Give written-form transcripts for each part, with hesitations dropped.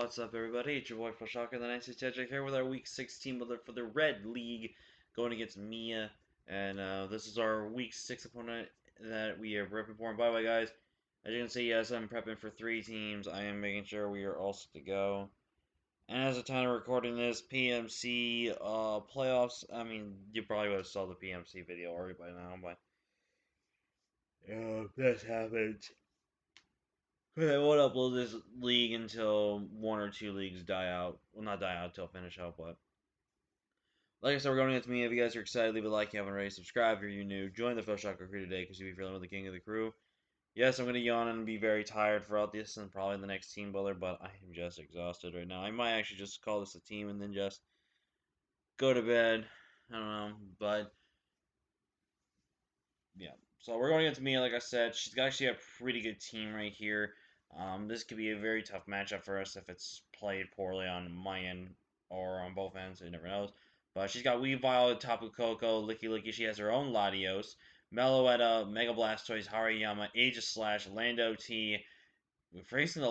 What's up, everybody? It's your boy Shocker, the Nicest Tetrick here with our Week 16 builder for the Red League, going against Mia. And this is our Week 6 opponent that we are prepping for. And by the way, guys, as you can see, yes, I'm prepping for 3 teams. I am making sure we are all set to go. And as of time of recording this, PMC playoffs, I mean, you probably would have saw the PMC video already by now, but this happens. I won't upload this league until 1 or 2 leagues die out. Well, not die out, until finish out, but like I said, we're going against me. If you guys are excited, leave a like. If you haven't already, subscribe if you're new. Join the Shocker crew today because you'll be feeling with the king of the crew. Yes, I'm going to yawn and be very tired throughout this and probably the next team builder, but I am just exhausted right now. I might actually just call this a team and then just go to bed. I don't know, but yeah. So we're going against Mia, like I said. She's got actually a pretty good team right here. This could be a very tough matchup for us if it's played poorly on my end or on both ends. Who never knows. But she's got Weavile, Tapu Koko, Licky Licky. She has her own Latios, Meloetta, Mega Blastoise, Hariyama, Aegislash, Lando T. We're facing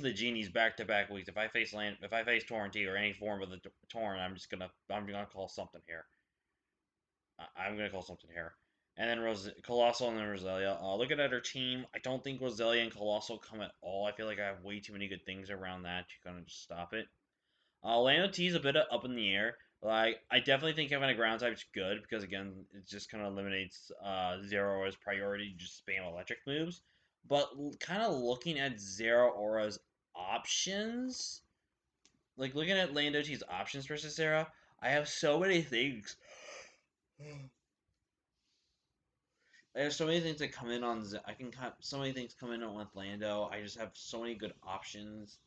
the genies back to back weeks. If I face Torrent or any form of the Torrent, I'm gonna call something here. I'm gonna call something here. And then Colossal and then Roselia. Looking at her team, I don't think Roselia and Colossal come at all. I feel like I have way too many good things around that to kind of just stop it. Lano T is a bit up in the air. Like, I definitely think having a ground type is good because, again, it just kind of eliminates Zero Aura's priority to just spam electric moves. But kind of looking at Zero Aura's options, like looking at Lando T's options versus Sarah, I have so many things. There's so many things that come in on. I can cut so many things come in on with Lando. I just have so many good options.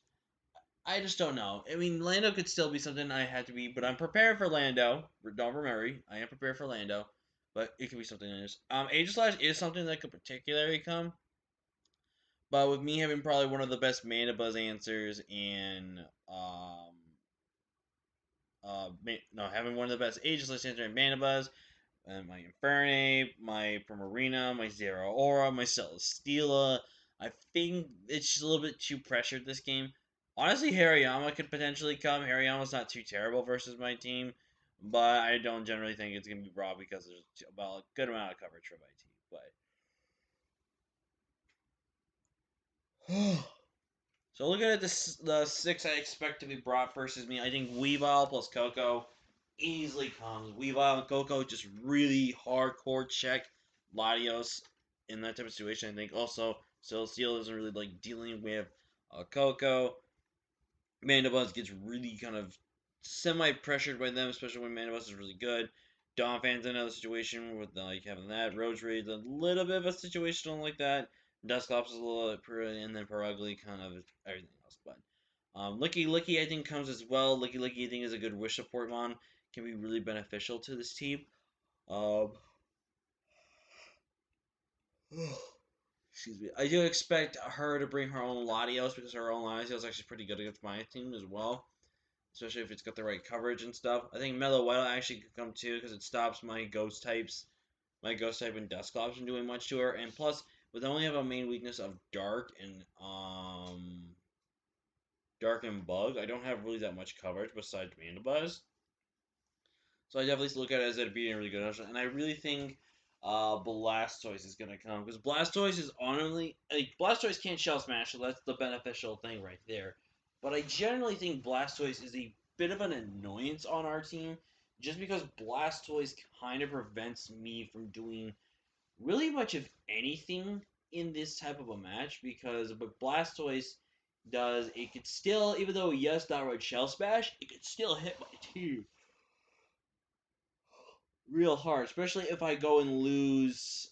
I just don't know. I mean, Lando could still be something I had to be, but I'm prepared for Lando. Don't worry, I am prepared for Lando, but it could be something else. Aegislash is something that could particularly come, but with me having probably one of the best Mana Buzz answers in no, having one of the best Aegislash answers in Mana Buzz, my Infernape, my Primarina, my Zero Aura, my Celesteela. I think it's just a little bit too pressured this game. Honestly, Hariyama could potentially come. Hariyama's not too terrible versus my team, but I don't generally think it's going to be raw because there's about a good amount of coverage for my team. But so looking at the 6 I expect to be brought versus me, I think Weavile plus Coco easily comes. Weavile and Coco just really hardcore check Latios in that type of situation. I think also Celestial isn't really like dealing with Coco. Mandibuzz gets really kind of semi-pressured by them, especially when Mandibuzz is really good. Donphan's in another situation with like having that. Roserade a little bit of a situation like that. Dusclops is a little bit, and then Perugly kind of everything else. But Licky Licky I think comes as well. Licky Licky I think is a good wish support mon. Can be really beneficial to this team. Um, excuse me. I do expect her to bring her own Latios because her own Latios is actually pretty good against my team as well, especially if it's got the right coverage and stuff. I think Meloetta actually could come too because it stops my ghost types, my ghost type and Dusclops from doing much to her. And plus, with only have a main weakness of Dark and Bug, I don't have really that much coverage besides Mandibuzz. So I definitely look at it as it being a really good option. And I really think Blastoise is going to come. Because Blastoise is honestly... Like, Blastoise can't Shell Smash, so that's the beneficial thing right there. But I generally think Blastoise is a bit of an annoyance on our team. Just because Blastoise kind of prevents me from doing really much of anything in this type of a match. Because what Blastoise does, it could still... Even though, yes, not right Shell Smash, it could still hit my team real hard, especially if I go and lose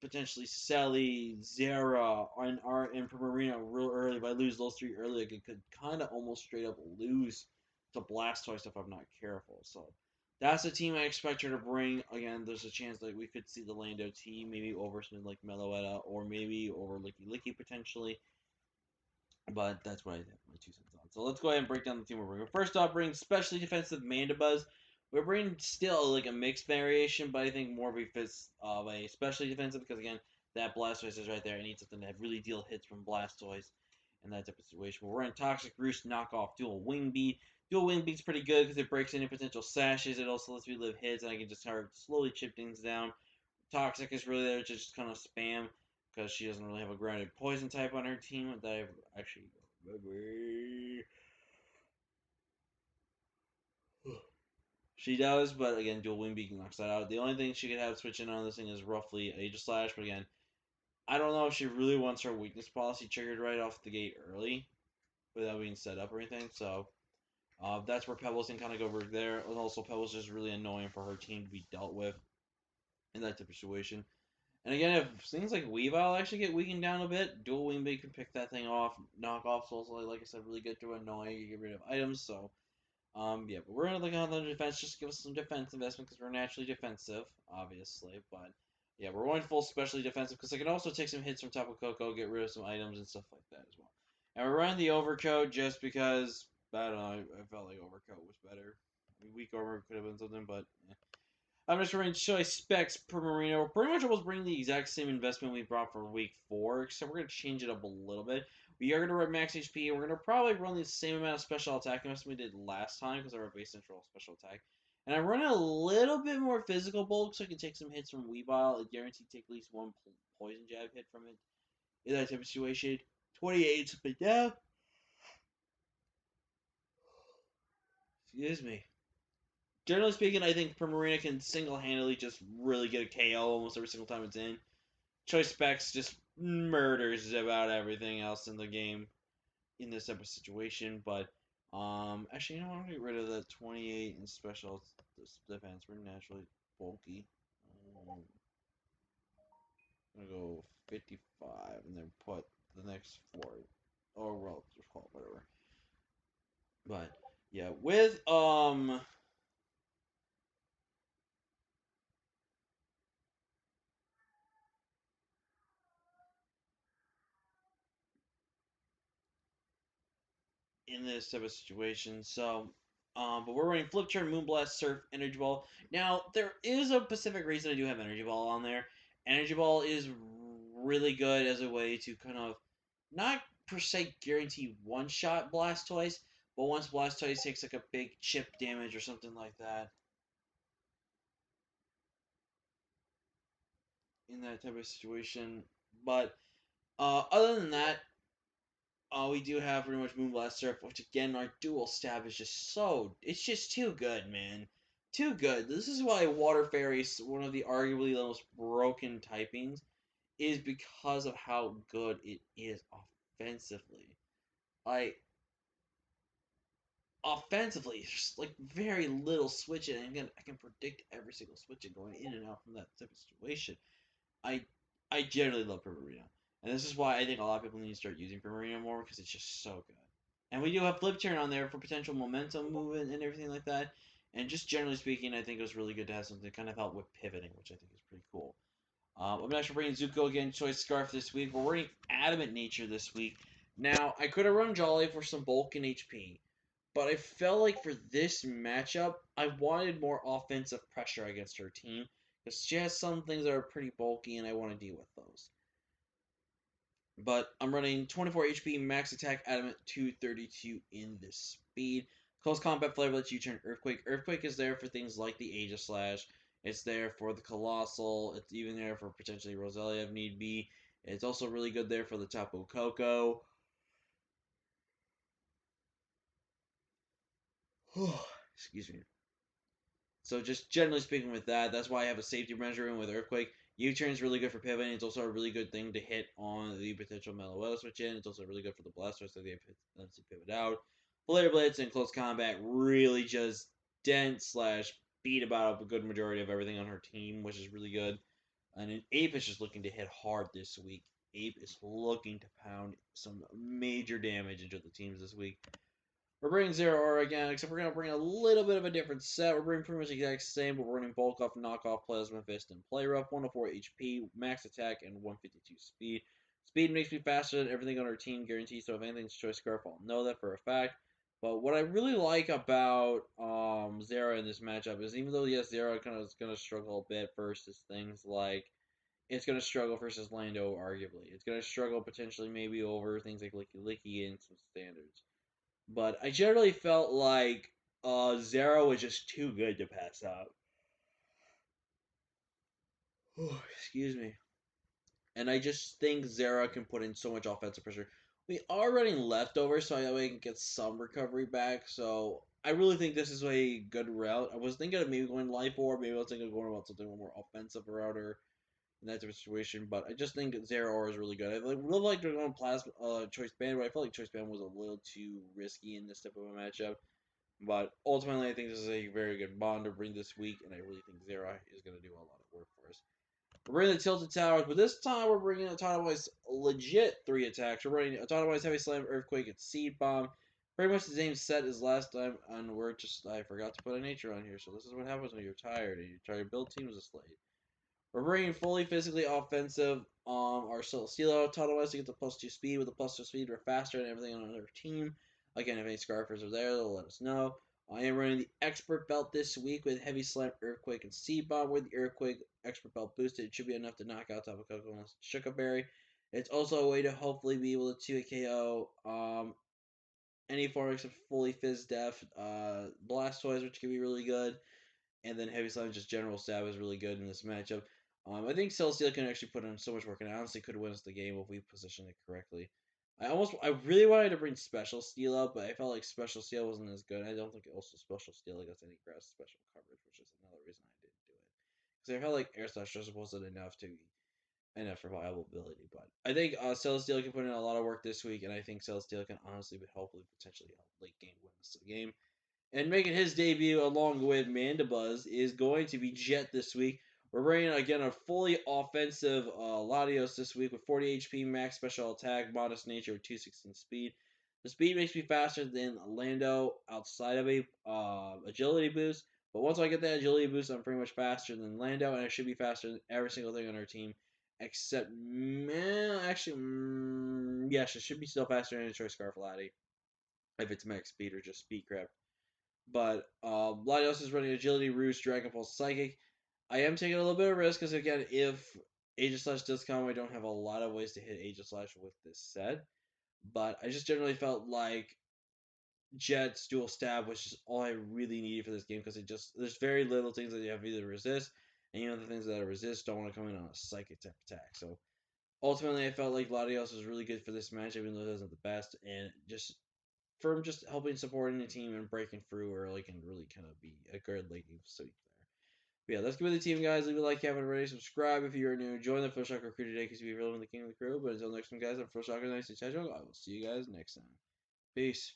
potentially Sally, Zara, and Primarina real early. If I lose those 3 early, I could kind of almost straight up lose to Blastoise if I'm not careful. So that's the team I expect her to bring. Again, there's a chance that we could see the Lando team maybe over something like Meloetta or maybe over Licky Licky potentially. But that's what I have my 2 cents on. So let's go ahead and break down the team we're bringing. First off, bring specially defensive Mandibuzz. We're bringing still like a mixed variation, but I think more of a fits of a especially defensive because again, that Blastoise is right there. I need something to really deal hits from Blastoise. in that type of situation. But we're in Toxic Roost knockoff Dual Wing Beat. Dual Wing Beat's pretty good because it breaks any potential sashes. It also lets me live hits, and I can just start slowly chip things down. Toxic is really there to just kind of spam because she doesn't really have a grounded poison type on her team that I've actually. She does, but again, dual wing beacon knocks that out. The only thing she could have switching on this thing is roughly Aegis Slash, but again, I don't know if she really wants her weakness policy triggered right off the gate early without being set up or anything. So that's where Pebbles can kind of go over there. And also, Pebbles is really annoying for her team to be dealt with in that type of situation. And again, if things like Weavile actually get weakened down a bit, Dual Wing Beat can pick that thing off. Knockoffs also, like I said, really good to annoy you, get rid of items. So yeah, but we're gonna look on the defense just to give us some defense investment because we're naturally defensive, obviously. But yeah, we're going full specially defensive because I can also take some hits from Tapu Koko, get rid of some items and stuff like that as well. And we're running the Overcoat just because I don't know, I felt like Overcoat was better. I mean, weak armor could have been something, but I'm just running choice specs per Marino. We're pretty much almost bringing the exact same investment we brought for week 4, except we're going to change it up a little bit. We are going to run max HP, and we're going to probably run the same amount of special attack investment we did last time, because our base control special attack. And I'm running a little bit more physical bulk, so I can take some hits from Weavile. It guaranteed take at least one poison jab hit from it in that type of situation. 28, but yeah. Excuse me. Generally speaking, I think Primarina can single-handedly just really get a KO almost every single time it's in. Choice Specs just murders about everything else in the game in this type of situation. But actually, you know what? I'm gonna get rid of the 28 and special defense. We're naturally bulky. I'm gonna go 55 and then put the next 4, or well, just call it whatever. But yeah, with in this type of situation. So, but we're running Flip Turn, Moonblast, Surf, Energy Ball. Now, there is a specific reason I do have Energy Ball on there. Energy Ball is really good as a way to kind of not per se guarantee one shot Blastoise, but once Blastoise takes like a big chip damage or something like that in that type of situation. But other than that, we do have pretty much Moonblast Surf, which again, our dual stab is just it's just too good, man. Too good. This is why Water Fairy is one of the arguably the most broken typings, is because of how good it is offensively. Like, offensively, it's just like very little switching, and again, I can predict every single switching going in and out from that type of situation. I I generally love Primarina. And this is why I think a lot of people need to start using Primarina more because it's just so good. And we do have Flip Turn on there for potential momentum movement and everything like that. And just generally speaking, I think it was really good to have something to kind of help with pivoting, which I think is pretty cool. I'm actually bringing Zuko again, Choice Scarf this week. We're running Adamant Nature this week. Now, I could have run Jolly for some bulk and HP, but I felt like for this matchup, I wanted more offensive pressure against her team because she has some things that are pretty bulky, and I want to deal with those. But I'm running 24 HP, max attack, adamant, 232 in this speed. Close combat flavor lets you turn Earthquake. Earthquake is there for things like the Aegis Slash. It's there for the Colossal. It's even there for potentially Roselia if need be. It's also really good there for the Tapu Koko. Excuse me. So just generally speaking with that, that's why I have a safety measure in with Earthquake. U-turn is really good for pivoting. It's also a really good thing to hit on the potential Meloetta switch in. It's also really good for the Blastoise that they lets you pivot out. Flare Blitz in close combat really just dent slash beat about a good majority of everything on her team, which is really good. And then Ape is just looking to hit hard this week. Ape is looking to pound some major damage into the teams this week. We're bringing Zero Aura again, except we're going to bring a little bit of a different set. We're bringing pretty much the exact same, but we're running Bulk Off, Knock Off, Plasma Fist, and Play Rough. 104 HP, max attack, and 152 speed. Speed makes me faster than everything on our team, guaranteed, so if anything's Choice Scarf, I'll know that for a fact. But what I really like about Zero in this matchup is even though, yes, Zero kind of is going to struggle a bit versus things like it's going to struggle versus Lando, arguably. It's going to struggle potentially maybe over things like Licky Licky and some standards. But I generally felt like Zero was just too good to pass up. Oh, excuse me. And I just think Zera can put in so much offensive pressure. We are running leftovers, so I can get some recovery back. So I really think this is a good route. I was thinking of maybe going life orb, maybe I was thinking of going about something more offensive router in that type of situation. But I just think Zera Aura is really good. I really like to go on Plasma Choice Band, but I felt like Choice Band was a little too risky in this type of a matchup. But ultimately, I think this is a very good bond to bring this week, and I really think Zera is going to do a lot of work for us. We're bringing the Tilted Towers, but this time we're bringing Autonomous legit 3 attacks. We're running Autonomous Heavy Slam, Earthquake, and Seed Bomb. Pretty much the same set as last time, and I forgot to put a nature on here, so this is what happens when you're tired and you try to build teams of Slate. We're bringing fully physically offensive our Celestial Autonomous to get the +2 speed. With the +2 speed, we're faster than everything on our team. Again, if any Scarfers are there, they'll let us know. I am running the Expert Belt this week with Heavy Slam, Earthquake, and Seed Bomb. With the Earthquake Expert Belt boosted, it should be enough to knock out Tapu Koko unless it's Shuckaberry. It's also a way to hopefully be able to 2 KO any form except fully Fizz Def Blastoise, which can be really good. And then Heavy Slam, just general stab, is really good in this matchup. I think Celesteal can actually put in so much work, and I honestly could win us the game if we position it correctly. I really wanted to bring Special Steel up, but I felt like Special Steel wasn't as good. I don't think also Special Steel against any grass special coverage, which is another reason I didn't do it. Because I felt like Air Slash just wasn't enough for viable ability. But I think Celesteal can put in a lot of work this week, and I think Celesteal can honestly, but hopefully, potentially help late game win us the game. And making his debut along with Mandibuzz is going to be Jet this week. We're bringing again a fully offensive Latios this week with 40 HP, max special attack, modest nature with 216 speed. The speed makes me faster than Lando outside of a agility boost. But once I get that agility boost, I'm pretty much faster than Lando, and I should be faster than every single thing on our team. Except, man, actually, yes, it should be still faster than a Choice Scarf Lati if it's max speed or just speed crap. But Latios is running Agility, Roost, Dragon Pulse, Psychic. I am taking a little bit of risk because, again, if Aegislash does come, I don't have a lot of ways to hit Aegislash with this set. But I just generally felt like Jet's dual stab was just all I really needed for this game because there's very little things that you have either resist, and the things that I resist don't want to come in on a psychic type attack. So ultimately, I felt like Latios was really good for this match, even though it wasn't the best, and just from just helping supporting the team and breaking through early can really kind of be a good late game sweep there. But yeah, let's give it the team, guys. Leave a like if you haven't already. Subscribe if you're new. Join the Full Shocker crew today because you'll be relevant in the king of the crew. But until next time, guys, I'm Full Shocker. Nice to chat. I will see you guys next time. Peace.